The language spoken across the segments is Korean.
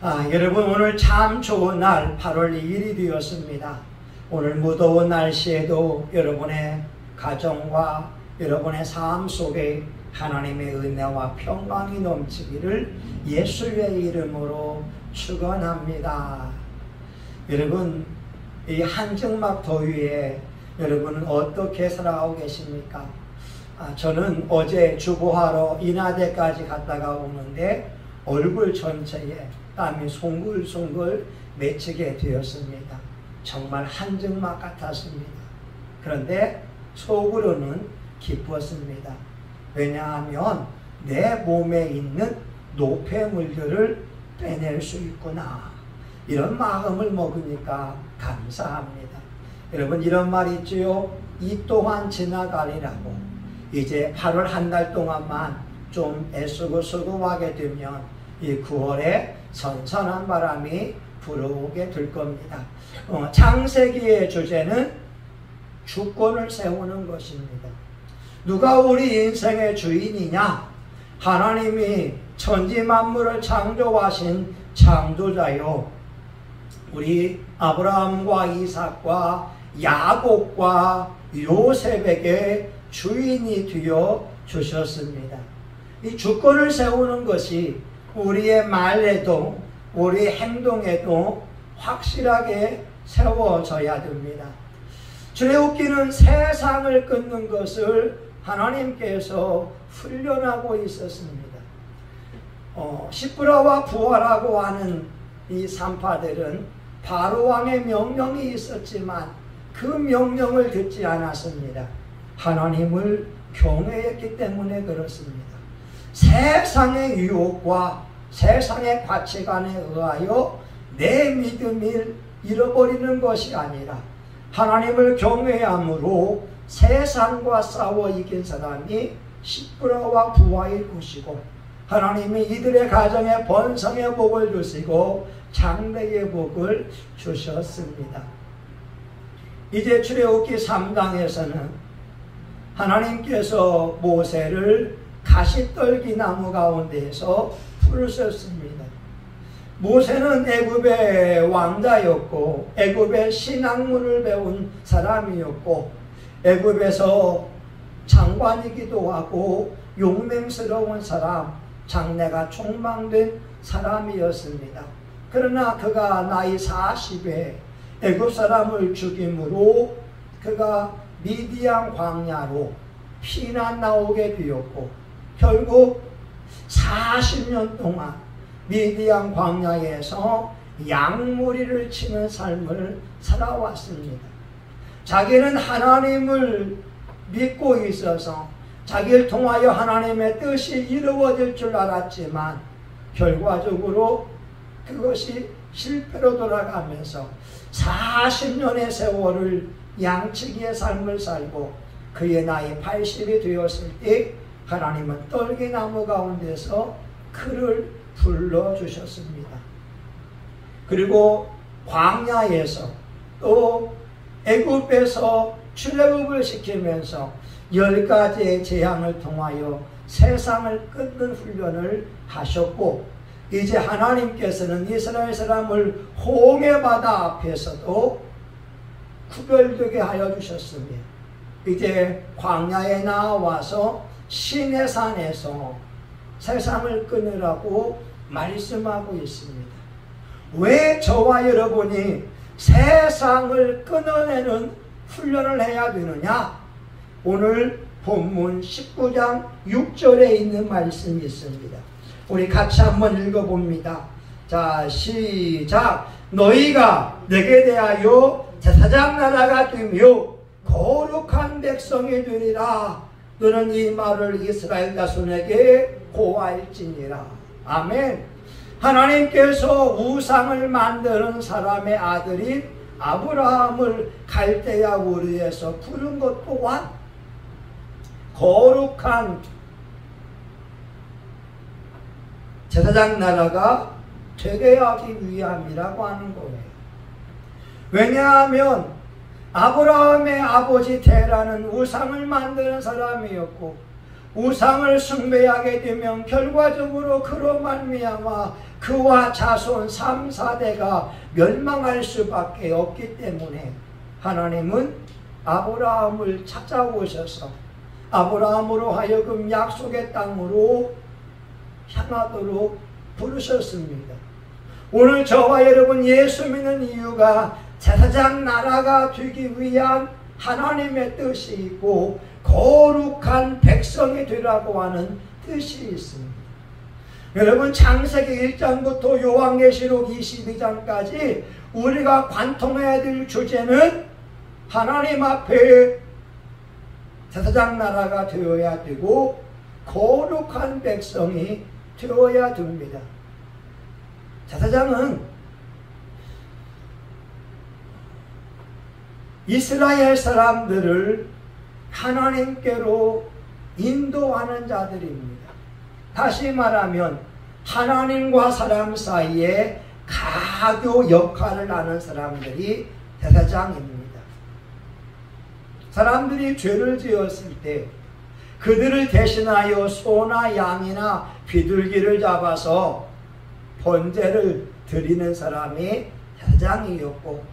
여러분, 오늘 참 좋은 날 8월 2일이 되었습니다. 오늘 무더운 날씨에도 여러분의 가정과 여러분의 삶 속에 하나님의 은혜와 평강이 넘치기를 예수의 이름으로 축원합니다. 여러분, 이 한증막 더위에 여러분은 어떻게 살아가고 계십니까? 저는 어제 주보하러 인하대까지 갔다가 오는데 얼굴 전체에 땀이 송글송글 맺히게 되었습니다. 정말 한증막 같았습니다. 그런데 속으로는 기뻤습니다. 왜냐하면 내 몸에 있는 노폐물들을 빼낼 수 있구나, 이런 마음을 먹으니까 감사합니다. 여러분, 이런 말 있지요. 이 또한 지나가리라고. 이제 8월 한 달 동안만 좀 애쓰고 수고하게 되면 이 9월에 선선한 바람이 불어오게 될 겁니다. 창세기의 주제는 주권을 세우는 것입니다. 누가 우리 인생의 주인이냐? 하나님이 천지 만물을 창조하신 창조자요, 우리 아브라함과 이삭과 야곱과 요셉에게 주인이 되어 주셨습니다. 이 주권을 세우는 것이 우리의 말에도 우리 행동에도 확실하게 세워져야 됩니다. 출애굽기는 세상을 끊는 것을 하나님께서 훈련하고 있었습니다. 시브라와 부하라고 하는 이 산파들은 바로왕의 명령이 있었지만 그 명령을 듣지 않았습니다. 하나님을 경외했기 때문에 그렇습니다. 세상의 유혹과 세상의 가치관에 의하여 내 믿음을 잃어버리는 것이 아니라 하나님을 경외함으로 세상과 싸워 이긴 사람이 시브라와 부하일 것이고, 하나님이 이들의 가정에 번성의 복을 주시고 장래의 복을 주셨습니다. 이제 출애굽기 3장에서는 하나님께서 모세를 가시떨기 나무 가운데에서 부르셨습니다. 모세는 애굽의 왕자였고 애굽의 신학문을 배운 사람이었고 애굽에서 장관이기도 하고 용맹스러운 사람, 장래가 촉망된 사람이었습니다. 그러나 그가 나이 40에 애굽 사람을 죽임으로 그가 미디안 광야로 피난 나오게 되었고, 결국 40년 동안 미디안 광야에서 양무리를 치는 삶을 살아왔습니다. 자기는 하나님을 믿고 있어서 자기를 통하여 하나님의 뜻이 이루어질 줄 알았지만 결과적으로 그것이 실패로 돌아가면서 40년의 세월을 양치기의 삶을 살고 그의 나이 80이 되었을 때 하나님은 떨기나무 가운데서 그를 불러주셨습니다. 그리고 광야에서 또 애굽에서 출애굽을 시키면서 10가지의 재앙을 통하여 세상을 끊는 훈련을 하셨고, 이제 하나님께서는 이스라엘 사람을 홍해 바다 앞에서도 구별되게 하여 주셨습니다. 이제 광야에 나와서 시내산에서 세상을 끊으라고 말씀하고 있습니다. 왜 저와 여러분이 세상을 끊어내는 훈련을 해야 되느냐? 오늘 본문 19장 6절에 있는 말씀이 있습니다. 우리 같이 한번 읽어봅니다. 자, 시작. 너희가 내게 대하여 제사장 나라가 되며 거룩한 백성이 되리라. 너는 이 말을 이스라엘 자손에게 고할지니라. 아멘. 하나님께서 우상을 만드는 사람의 아들인 아브라함을 갈대아 우르에서 부른 것 또한 거룩한 제사장 나라가 되게 하기 위함이라고 하는 거예요. 왜냐하면 아브라함의 아버지 테라는 우상을 만드는 사람이었고 우상을 숭배하게 되면 결과적으로 그로 말미암아 그와 자손 3, 4대가 멸망할 수밖에 없기 때문에 하나님은 아브라함을 찾아오셔서 아브라함으로 하여금 약속의 땅으로 향하도록 부르셨습니다. 오늘 저와 여러분 예수 믿는 이유가 제사장 나라가 되기 위한 하나님의 뜻이 있고 거룩한 백성이 되라고 하는 뜻이 있습니다. 여러분 창세기 1장부터 요한계시록 22장까지 우리가 관통해야 될 주제는 하나님 앞에 제사장 나라가 되어야 되고 거룩한 백성이 되어야 됩니다. 제사장은 이스라엘 사람들을 하나님께로 인도하는 자들입니다. 다시 말하면 하나님과 사람 사이에 가교 역할을 하는 사람들이 제사장입니다. 사람들이 죄를 지었을 때 그들을 대신하여 소나 양이나 비둘기를 잡아서 번제를 드리는 사람이 제사장이었고,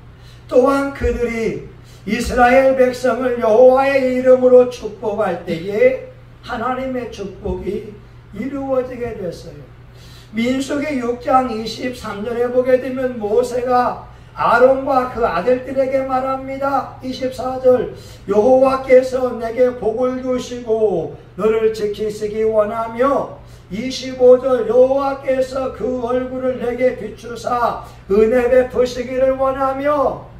또한 그들이 이스라엘 백성을 여호와의 이름으로 축복할 때에 하나님의 축복이 이루어지게 됐어요. 민수기 6장 23절에 보게 되면 모세가 아론과 그 아들들에게 말합니다. 24절 여호와께서 내게 복을 주시고 너를 지키시기 원하며, 25절 여호와께서 그 얼굴을 내게 비추사 은혜 베푸시기를 원하며,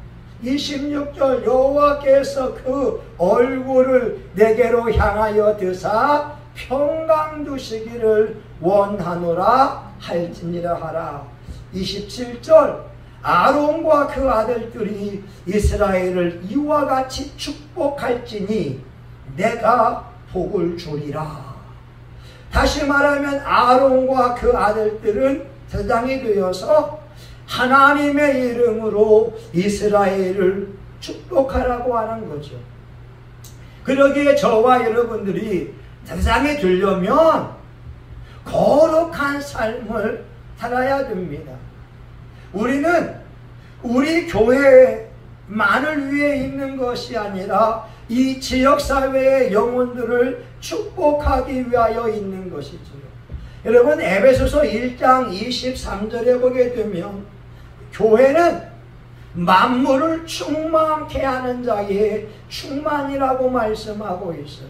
26절 여호와께서 그 얼굴을 내게로 향하여 드사 평강 주시기를 원하노라 할지니라 하라. 27절 아론과 그 아들들이 이스라엘을 이와 같이 축복할지니 내가 복을 주리라. 다시 말하면 아론과 그 아들들은 제사장이 되어서 하나님의 이름으로 이스라엘을 축복하라고 하는 거죠. 그러기에 저와 여러분들이 제사장이 되려면 거룩한 삶을 살아야 됩니다. 우리는 우리 교회만을 위해 있는 것이 아니라 이 지역사회의 영혼들을 축복하기 위하여 있는 것이지요. 여러분 에베소서 1장 23절에 보게 되면 교회는 만물을 충만케 하는 자의 충만이라고 말씀하고 있어요.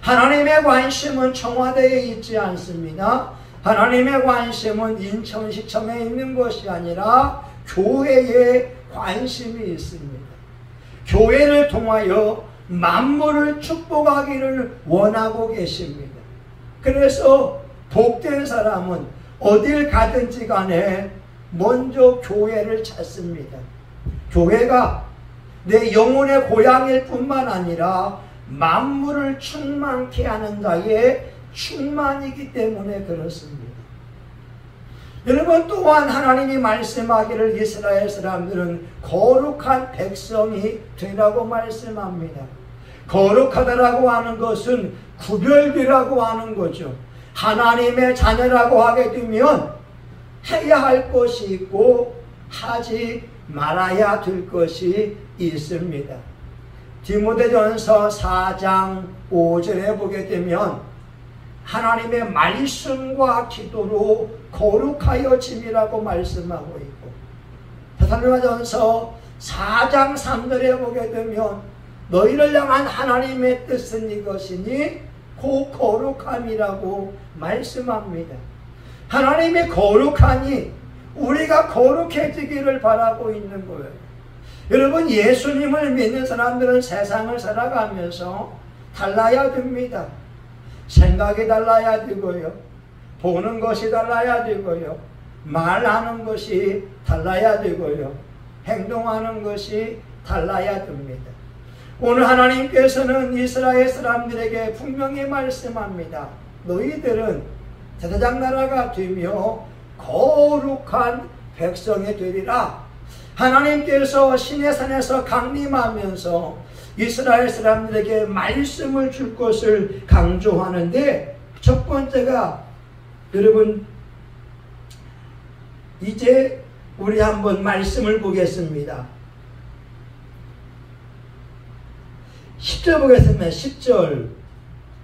하나님의 관심은 청와대에 있지 않습니다. 하나님의 관심은 인천시청에 있는 것이 아니라 교회에 관심이 있습니다. 교회를 통하여 만물을 축복하기를 원하고 계십니다. 그래서 복된 사람은 어딜 가든지 간에 먼저 교회를 찾습니다. 교회가 내 영혼의 고향일 뿐만 아니라 만물을 충만케 하는 자의 충만이기 때문에 그렇습니다. 여러분 또한 하나님이 말씀하기를 이스라엘 사람들은 거룩한 백성이 되라고 말씀합니다. 거룩하다라고 하는 것은 구별되라고 하는 거죠. 하나님의 자녀라고 하게 되면 해야 할 것이 있고 하지 말아야 될 것이 있습니다. 디모데전서 4장 5절에 보게 되면 하나님의 말씀과 기도로 거룩하여 짐이라고 말씀하고 있고, 데살로니가전서 4장 3절에 보게 되면 너희를 향한 하나님의 뜻은 이것이니 곧 거룩함이라고 말씀합니다. 하나님이 거룩하니 우리가 거룩해지기를 바라고 있는 거예요. 여러분 예수님을 믿는 사람들은 세상을 살아가면서 달라야 됩니다. 생각이 달라야 되고요, 보는 것이 달라야 되고요, 말하는 것이 달라야 되고요, 행동하는 것이 달라야 됩니다. 오늘 하나님께서는 이스라엘 사람들에게 분명히 말씀합니다. 너희들은 제사장 나라가 되며 거룩한 백성이 되리라. 하나님께서 시내산에서 강림하면서 이스라엘 사람들에게 말씀을 줄 것을 강조하는데, 첫 번째가 여러분, 이제 우리 한번 말씀을 보겠습니다. 10절 보겠습니다. 10절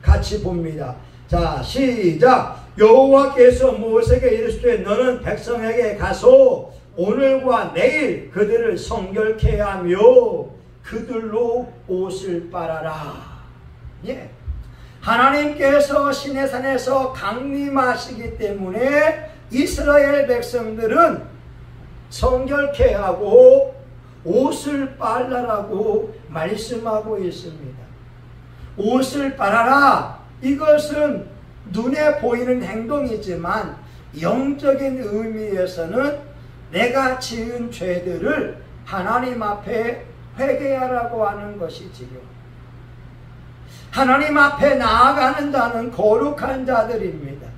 같이 봅니다. 자, 시작. 여호와께서 모세에게 이르시되 너는 백성에게 가서 오늘과 내일 그들을 성결케 하며 그들로 옷을 빨아라. 예. 하나님께서 시내산에서 강림하시기 때문에 이스라엘 백성들은 성결케 하고 옷을 빨라라고 말씀하고 있습니다. 옷을 빨아라. 이것은 눈에 보이는 행동이지만 영적인 의미에서는 내가 지은 죄들을 하나님 앞에 회개하라고 하는 것이지요. 하나님 앞에 나아가는 자는 거룩한 자들입니다.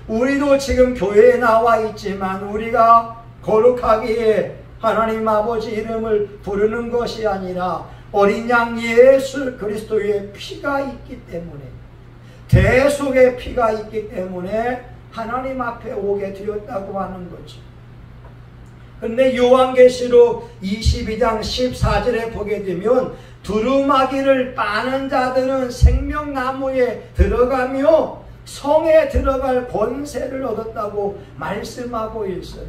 우리도 지금 교회에 나와 있지만 우리가 거룩하기에 하나님 아버지 이름을 부르는 것이 아니라 어린 양 예수 그리스도의 피가 있기 때문에, 대속의 피가 있기 때문에 하나님 앞에 오게 되었다고 하는 거죠. 그런데 요한계시록 22장 14절에 보게 되면 두루마기를 빠는 자들은 생명나무에 들어가며 성에 들어갈 권세를 얻었다고 말씀하고 있어요.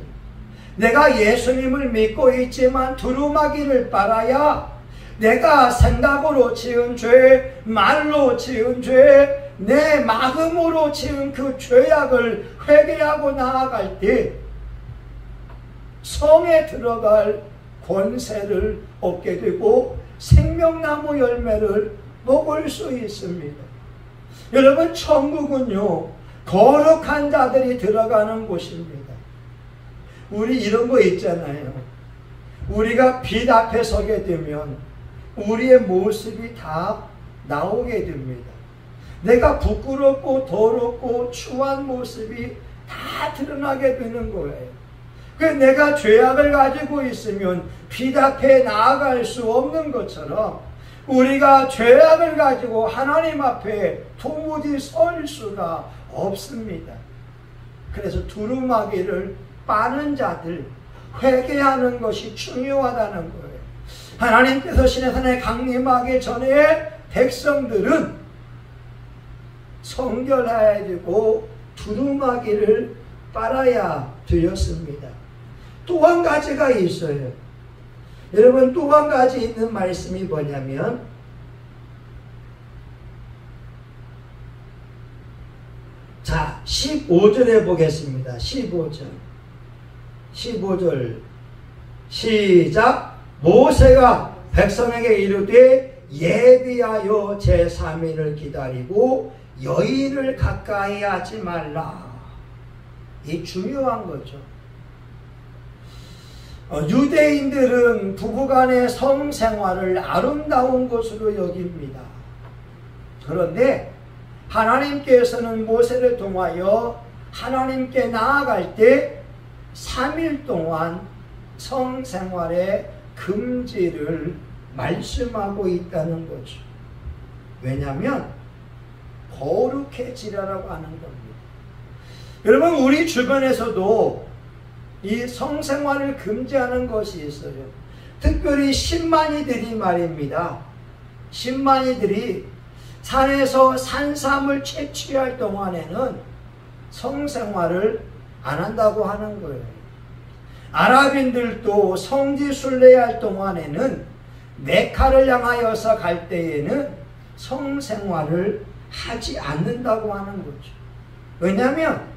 내가 예수님을 믿고 있지만 두루마기를 빨아야 내가 생각으로 지은 죄, 말로 지은 죄, 내 마음으로 지은 그 죄악을 회개하고 나아갈 때 성에 들어갈 권세를 얻게 되고 생명나무 열매를 먹을 수 있습니다. 여러분, 천국은요, 거룩한 자들이 들어가는 곳입니다. 우리 이런 거 있잖아요. 우리가 빛 앞에 서게 되면 우리의 모습이 다 나오게 됩니다. 내가 부끄럽고 더럽고 추한 모습이 다 드러나게 되는 거예요. 내가 죄악을 가지고 있으면 빛 앞에 나아갈 수 없는 것처럼 우리가 죄악을 가지고 하나님 앞에 도무지 설 수가 없습니다. 그래서 두루마기를 빠는 자들, 회개하는 것이 중요하다는 거예요. 하나님께서 시내산에 강림하기 전에 백성들은 성결해야 되고 두루마기를 빨아야 되었습니다. 또 한 가지가 있어요. 여러분, 또 한 가지 있는 말씀이 뭐냐면, 자, 15절에 보겠습니다. 15절 시작. 모세가 백성에게 이르되 예비하여 제3일을 기다리고 여인을 가까이 하지 말라. 이 중요한 거죠. 유대인들은 부부간의 성생활을 아름다운 것으로 여깁니다. 그런데 하나님께서는 모세를 통하여 하나님께 나아갈 때 3일 동안 성생활의 금지를 말씀하고 있다는 거죠. 왜냐하면 거룩해지라고 하는 겁니다. 여러분, 우리 주변에서도 이 성생활을 금지하는 것이 있어요. 특별히 신만이들이 말입니다. 신만이들이 산에서 산삼을 채취할 동안에는 성생활을 안 한다고 하는 거예요. 아랍인들도 성지순례할 동안에는 메카를 향하여서 갈 때에는 성생활을 하지 않는다고 하는 거죠. 왜냐하면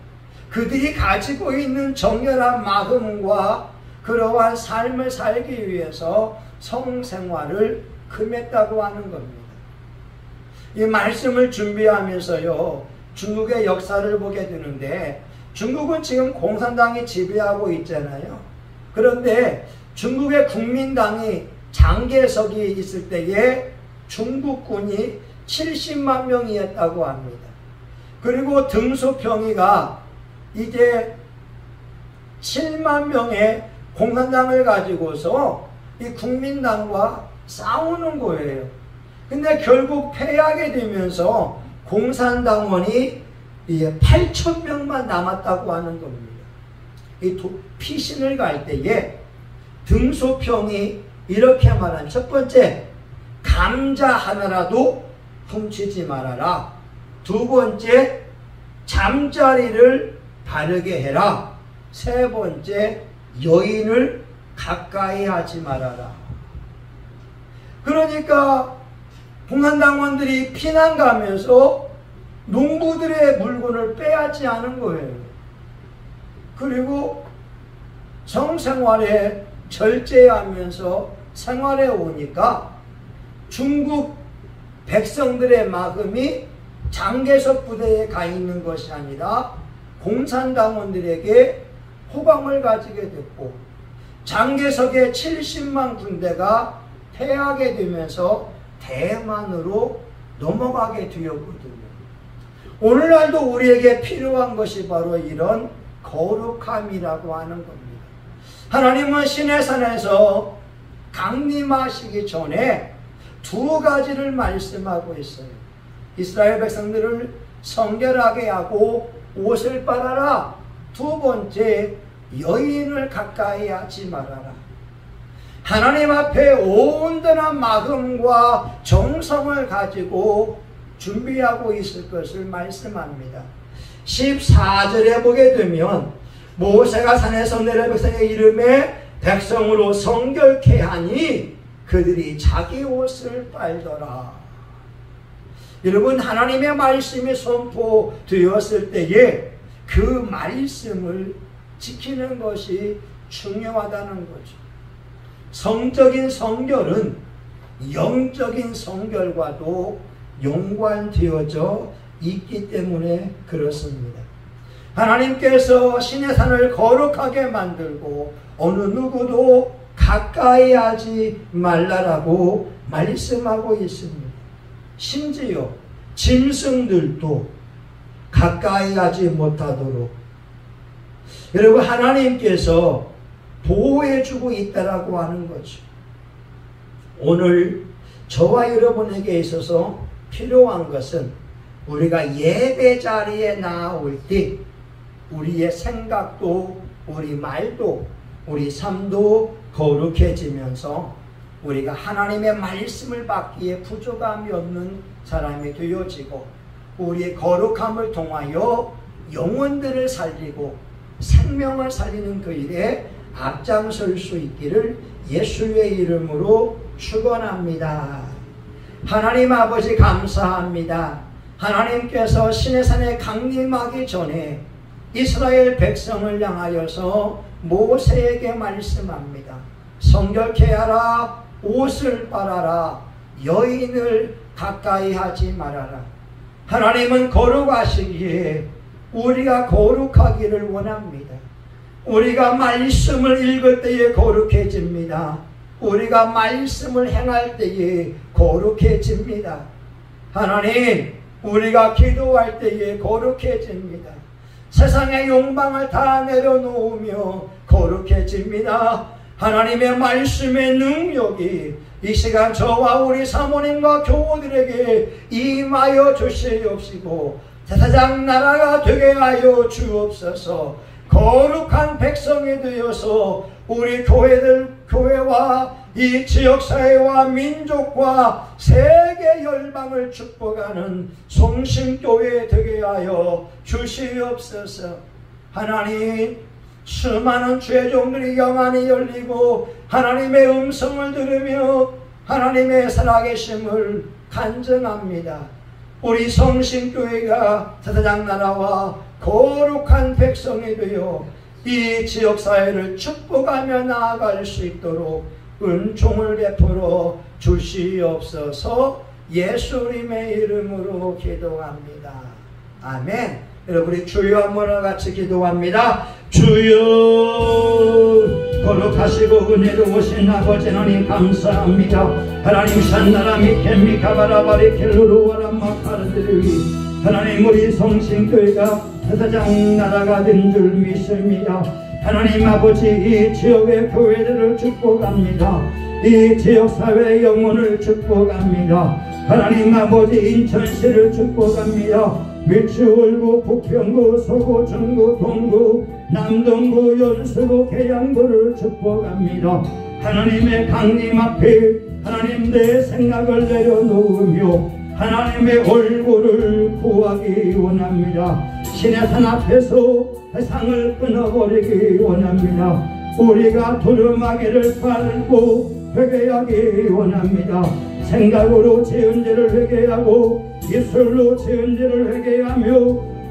그들이 가지고 있는 정결한 마음과 그러한 삶을 살기 위해서 성생활을 금했다고 하는 겁니다. 이 말씀을 준비하면서요, 중국의 역사를 보게 되는데, 중국은 지금 공산당이 지배하고 있잖아요. 그런데 중국의 국민당이 장개석이 있을 때에 중국군이 70만 명이었다고 합니다. 그리고 등소평이가 이제 7만 명의 공산당을 가지고서 이 국민당과 싸우는 거예요. 근데 결국 패하게 되면서 공산당원이 이제 8,000명만 남았다고 하는 겁니다. 이 피신을 갈 때에 등소평이 이렇게 말한 첫 번째, 감자 하나라도 훔치지 말아라. 두 번째, 잠자리를 바르게 해라. 세 번째, 여인을 가까이 하지 말아라. 그러니까 공산당원들이 피난 가면서 농부들의 물건을 빼앗지 않은 거예요. 그리고 성생활에 절제하면서 생활해 오니까 중국 백성들의 마음이 장개석 부대에 가 있는 것이 아니라 공산당원들에게 호감을 가지게 됐고, 장개석의 70만 군대가 패하게 되면서 대만으로 넘어가게 되었거든요. 오늘날도 우리에게 필요한 것이 바로 이런 거룩함이라고 하는 겁니다. 하나님은 시내산에서 강림하시기 전에 두 가지를 말씀하고 있어요. 이스라엘 백성들을 성결하게 하고 옷을 빨아라. 두 번째, 여인을 가까이 하지 말아라. 하나님 앞에 온전한 마음과 정성을 가지고 준비하고 있을 것을 말씀합니다. 14절에 보게 되면 모세가 산에서 내려 백성의 이름에 백성으로 성결케 하니 그들이 자기 옷을 빨더라. 여러분, 하나님의 말씀이 선포되었을 때에 그 말씀을 지키는 것이 중요하다는 거죠. 성적인 성결은 영적인 성결과도 연관되어져 있기 때문에 그렇습니다. 하나님께서 시내산을 거룩하게 만들고 어느 누구도 가까이 하지 말라라고 말씀하고 있습니다. 심지어 짐승들도 가까이 하지 못하도록 여러분, 하나님께서 보호해주고 있다라고 하는 거죠. 오늘 저와 여러분에게 있어서 필요한 것은 우리가 예배 자리에 나올 때 우리의 생각도, 우리 말도, 우리 삶도 거룩해지면서 우리가 하나님의 말씀을 받기에 부족함이 없는 사람이 되어지고, 우리의 거룩함을 통하여 영혼들을 살리고 생명을 살리는 그 일에 앞장설 수 있기를 예수의 이름으로 축원합니다. 하나님 아버지 감사합니다. 하나님께서 시내산에 강림하기 전에 이스라엘 백성을 향하여서 모세에게 말씀합니다. 성결케 하라, 옷을 빨아라, 여인을 가까이 하지 말아라. 하나님은 거룩하시기에 우리가 거룩하기를 원합니다. 우리가 말씀을 읽을 때에 거룩해집니다. 우리가 말씀을 행할 때에 거룩해집니다. 하나님, 우리가 기도할 때에 거룩해집니다. 세상의 욕망을 다 내려놓으며 거룩해집니다. 하나님의 말씀의 능력이 이 시간 저와 우리 사모님과 교우들에게 임하여 주시옵시고 제사장 나라가 되게 하여 주옵소서. 거룩한 백성이 되어서 우리 교회와 이 지역사회와 민족과 세계 열방을 축복하는 성심교회 되게 하여 주시옵소서. 하나님, 수많은 죄종들이 영안이 열리고 하나님의 음성을 들으며 하나님의 살아계심을 간증합니다. 우리 성심교회가 제사장 나라와 거룩한 백성이 되어 이 지역사회를 축복하며 나아갈 수 있도록 은총을 베풀어 주시옵소서. 예수님의 이름으로 기도합니다. 아멘. 여러분, 우리 주여 한번 같이 기도합니다. 주여, 거룩하시고 은혜로우신 아버지 하나님 감사합니다. 하나님 산나라 미케미카 바라바리 켈루루와라 마파르드르위 하나님, 우리 성심교회가 제사장 나라가 된 줄 믿습니다. 하나님 아버지, 이 지역의 교회들을 축복합니다. 이 지역사회의 영혼을 축복합니다. 하나님 아버지, 인천시를 축복합니다. 밀주울구, 부평구, 서구, 중구, 동구, 남동구, 연수구, 계양구를 축복합니다. 하나님의 강림 앞에 하나님 내 생각을 내려놓으며 하나님의 얼굴을 구하기 원합니다. 신의 산 앞에서 세상을 끊어버리기 원합니다. 우리가 두루마기를 빨고 회개하기 원합니다. 생각으로 지은 죄를 회개하고 입술로 지은 죄를 회개하며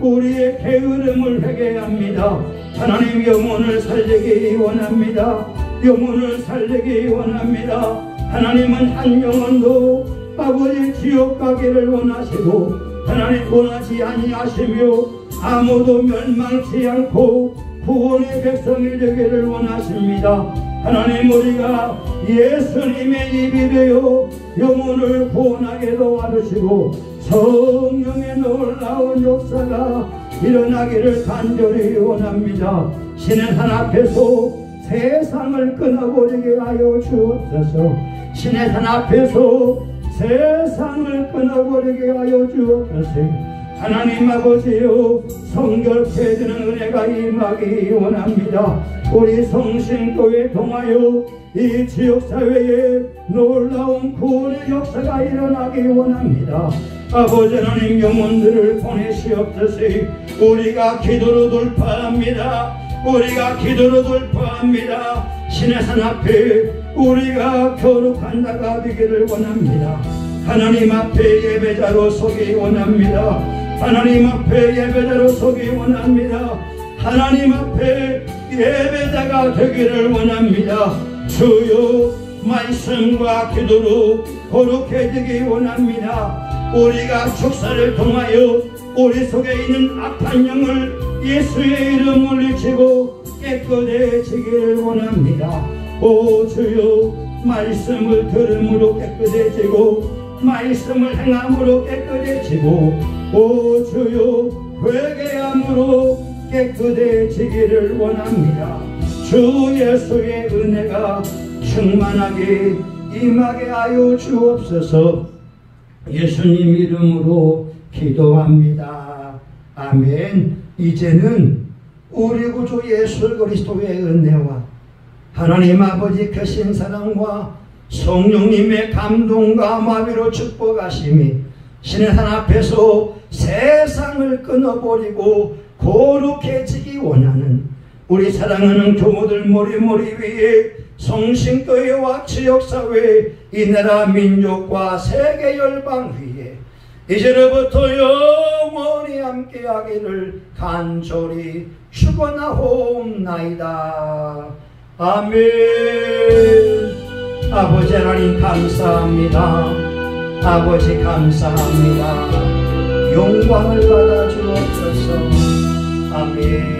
우리의 게으름을 회개합니다. 하나님 영혼을 살리기 원합니다. 영혼을 살리기 원합니다. 하나님은 한 영혼도 아버지 지옥 가기를 원하시고 하나님 원하지 아니하시며 아무도 멸망치 않고 구원의 백성이 되기를 원하십니다. 하나님, 우리가 예수님의 입이 되어 영혼을 구원하게 도와주시고 성령의 놀라운 역사가 일어나기를 간절히 원합니다. 신의 산 앞에서 세상을 끊어버리게 하여 주옵소서. 신의 산 앞에서 세상을 끊어버리게 하여 주옵소서. 하나님 아버지여, 성결케 해주는 은혜가 임하기 원합니다. 우리 성신교회 통하여 이 지역사회에 놀라운 구원의 역사가 일어나기 원합니다. 아버지 하나님, 영혼들을 보내시옵소서. 우리가 기도로 돌파합니다. 우리가 기도로 돌파합니다. 신의 산 앞에 우리가 거룩한 자가 되기를 원합니다. 하나님 앞에 예배자로 서기 원합니다. 하나님 앞에 예배자로 서기 원합니다. 하나님 앞에 예배자가 되기를 원합니다. 주여, 말씀과 기도로 거룩해지기 원합니다. 우리가 축사를 통하여 우리 속에 있는 악한 영을 예수의 이름 물리치고 깨끗해지기를 원합니다. 오 주여, 말씀을 들음으로 깨끗해지고 말씀을 행함으로 깨끗해지고 오 주여, 회개함으로 깨끗해지기를 원합니다. 주 예수의 은혜가 충만하게 임하게 하여 주옵소서. 예수님 이름으로 기도합니다. 아멘. 이제는 우리 구주 예수 그리스도의 은혜와 하나님 아버지 크신 사랑과 성령님의 감동과 마비로 축복하심이 신의 산 앞에서 세상을 끊어버리고 거룩해지기 원하는 우리 사랑하는 교우들 머리 위에 성신교회와 지역사회, 이 나라 민족과 세계 열방 위에 이제로부터 영원히 함께하기를 간절히 축원하옵나이다. 아멘. 아버지 하나님 감사합니다. 아버지 감사합니다. 영광을 받아 주옵소서. 아멘.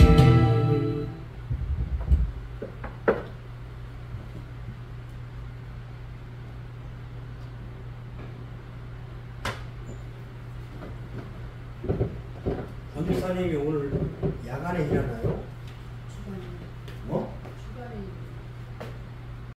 권집사님이 오늘 야간에 일하나요?